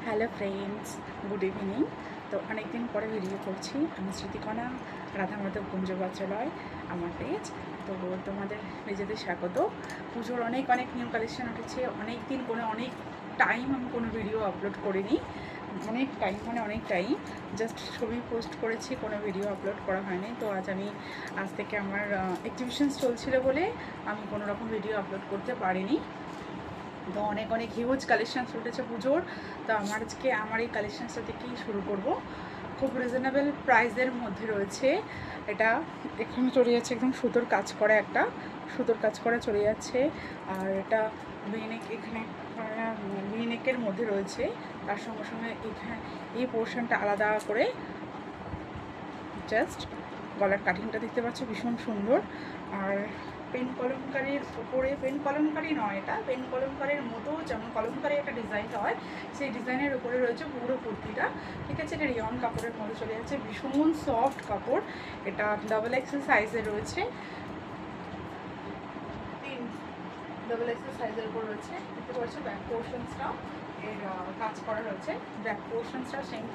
Hello friends, good evening. তো অনেকদিন পরে ভিডিও করছি। আমি স্মৃতিকণা, রাধামাধব কুঞ্জ বাচ্চালয় আমার পেজ। তো তোমাদের নিজেদের স্বাগত। পুজোর অনেক নিউ কালেকশন উঠেছে। অনেক টাইম আমি কোনো ভিডিও আপলোড করিনি। অনেক টাইম জাস্ট ছবি পোস্ট করেছি, কোনো ভিডিও আপলোড করা হয়নি। তো আজ থেকে আমার এক্সিবিশনস চলছিল বলে আমি কোনো রকম ভিডিও আপলোড করতে পারিনি। তো অনেক হিউজ কালেকশানস উঠেছে পুজোর। তো আমার এই কালেকশানসটা থেকেই শুরু করব। খুব রিজনেবল প্রাইসের মধ্যে রয়েছে। এটা এখানে চলে যাচ্ছে একদম সুতোর কাজ করা চলে যাচ্ছে। আর এটা এখানে ভিনেকের মধ্যে রয়েছে। তার সঙ্গে সঙ্গে এখানে এই পোর্শনটা আলাদা করে জাস্ট গলার কাটিংটা দেখতে পাচ্ছ, ভীষণ সুন্দর। আর পেন কলমকারির উপরে, পেন কলমকারি নয়, এটা পেন কলমকারির মতো যেমন কলমকারি একটা ডিজাইন হয়, সেই ডিজাইনের উপরে রয়েছে পুরো কুর্তিটা। ঠিক আছে, এটা রিয়ন কাপড়ের মধ্যে চলে যাচ্ছে, ভীষণ সফট কাপড়। এটা ডাবল এক্সেল সাইজে রয়েছে, ডাবল এক্সেল সাইজের উপর রয়েছে। দেখতে পাচ্ছ ব্যাক পোর্শনসটাও এর কাজ করা রয়েছে, ব্যাক পোর্শনসটা সেম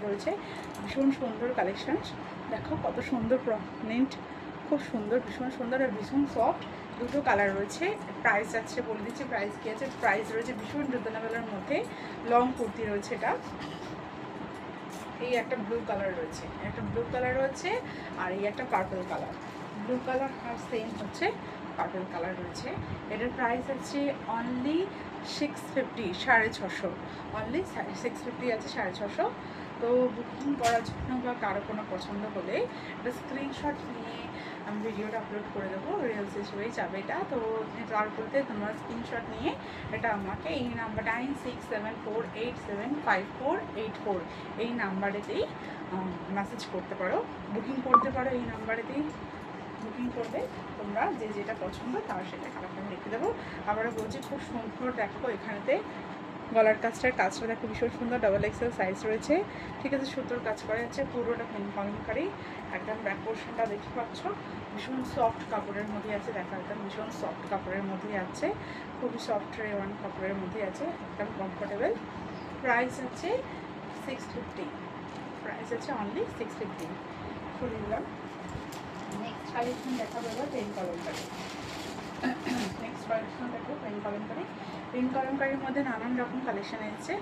রয়েছে। ভীষণ সুন্দর কালেকশন। দেখো কত সুন্দর প্রিন্ট, খুব সুন্দর, ভীষণ সুন্দর আর ভীষণ সফট। দুটো কালার রয়েছে। প্রাইস যাচ্ছে, বলে দিচ্ছি প্রাইস কী আছে। প্রাইস রয়েছে ভীষণ রিজনেবলের মধ্যে। লং কুর্তি রয়েছে এটা। এই একটা ব্লু কালার রয়েছে, আর এই একটা পার্পল কালার। ব্লু কালার আর সেম হচ্ছে পার্পল কালার রয়েছে। এটার প্রাইস আছে অনলি 650, 650। অনলি 650 আছে, 650। তো বুকিং করার জন্য বা কারো কোনো পছন্দ হলে একটা স্ক্রিনশট নিয়ে আমি ভিডিওটা আপলোড করে দেবো, রিলস হিসেবেই যাবে এটা। তো তারপরে তোমরা স্ক্রিনশট নিয়ে এটা আমাকে এই নাম্বার 9674875484 এই নাম্বারেতেই মেসেজ করতে পারো, বুকিং করতে পারো। এই নাম্বারেতেই বুকিং করবে তোমরা, যেটা পছন্দ তার সেটা কালারটা রেখে দেবো। আবারও বলছি, খুব সুন্দর। দেখো এখানেতে গলার কাজটা দেখো, ভীষণ সুন্দর। ডাবল এক্সেল সাইজ রয়েছে। ঠিক আছে, সুতোর কাজ করা যাচ্ছে, পুরোটা পেন কলমকারি। একদম ব্যাক পোর্শনটা দেখতে পাচ্ছ, ভীষণ সফট কাপড়ের মধ্যে আছে। দেখো একদম ভীষণ সফট কাপড়ের মধ্যেই আছে, খুবই সফট রেওয়ান কাপড়ের মধ্যে আছে, একদম কমফোর্টেবল। প্রাইস আছে 650, প্রাইস আছে অনলি 650। খুলে দিলাম। নেক্সট কালেকশন দেখা যাবে পেন কলমকারি। নেক্সট কালেকশন দেখো পেন কলমকারি। পেন কলমকারির মধ্যে নানান রকম কালেকশন এসেছে।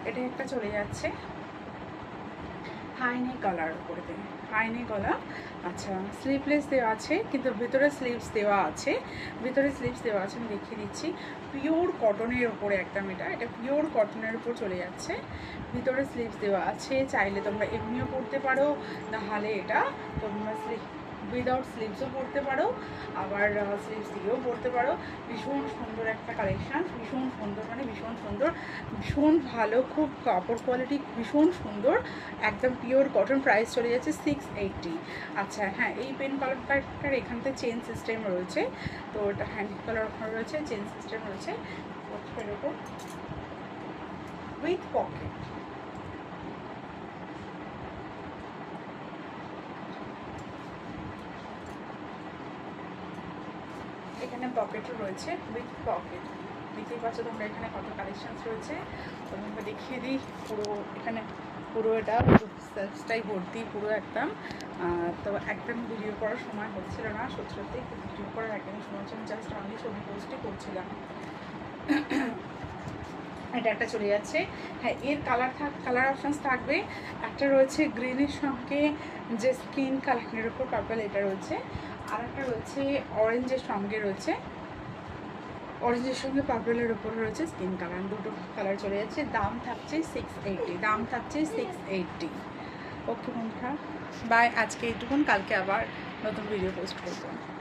এটা একটা চলে যাচ্ছে হাইনে গলার উপরে, হাইনে গলা। আচ্ছা, স্লিভলেস দেওয়া আছে, কিন্তু ভিতরে স্লিভস দেওয়া আছে, আমি দেখিয়ে দিচ্ছি। পিওর কটনের উপরে একদম, এটা পিওর কটনের উপর চলে যাচ্ছে। ভিতরে স্লিভস দেওয়া আছে, চাইলে তোমরা এমনিও পরতে পারো, নাহলে এটা তোমরা উইদাউট স্লিভসও পরতে পারো, আবার স্লিভস দিয়েও পরতে পারো। ভীষণ সুন্দর একটা কালেকশান, ভীষণ সুন্দর, ভীষণ ভালো, খুব কাপড় কোয়ালিটি ভীষণ সুন্দর, একদম পিওর কটন। প্রাইস চলে যাচ্ছে 680। আচ্ছা হ্যাঁ, এই পেন কলমকারিটার এখানতে চেন সিস্টেম রয়েছে। তো এটা হ্যান্ড কলার রয়েছে, চেন সিস্টেম রয়েছে এরকম, উইথ পকেট। এখানে পকেটও রয়েছে, উইথ পকেট। দেখতেই পাচ্ছ তোমরা এখানে কত কালেকশানস রয়েছে। তোমাকে দেখিয়ে দিই। পুরো এটা সেলসটাই ভর্তি, পুরো একদম। তো একদম ভিডিও করার সময় হচ্ছিল না, সত্যি ভিডিও করার একদমই সময় হচ্ছে না, জাস্ট আমি ছবি পোস্টই করছিলাম। এটা একটা চলে যাচ্ছে। হ্যাঁ, এর কালার অপশানস থাকবে। একটা রয়েছে গ্রিনের সঙ্গে যে স্কিন কালারের উপর পার্পল, এটা রয়েছে। আর একটা রয়েছে অরেঞ্জের সঙ্গে রয়েছে, অরেঞ্জের সঙ্গে পার্পলের উপর রয়েছে স্কিন কালার। দুটো কালার চলে যাচ্ছে। দাম থাকছে 680। ওকে বন্ধুরা, বাই। আজকে এইটুকুন, কালকে আবার নতুন ভিডিও পোস্ট করবো।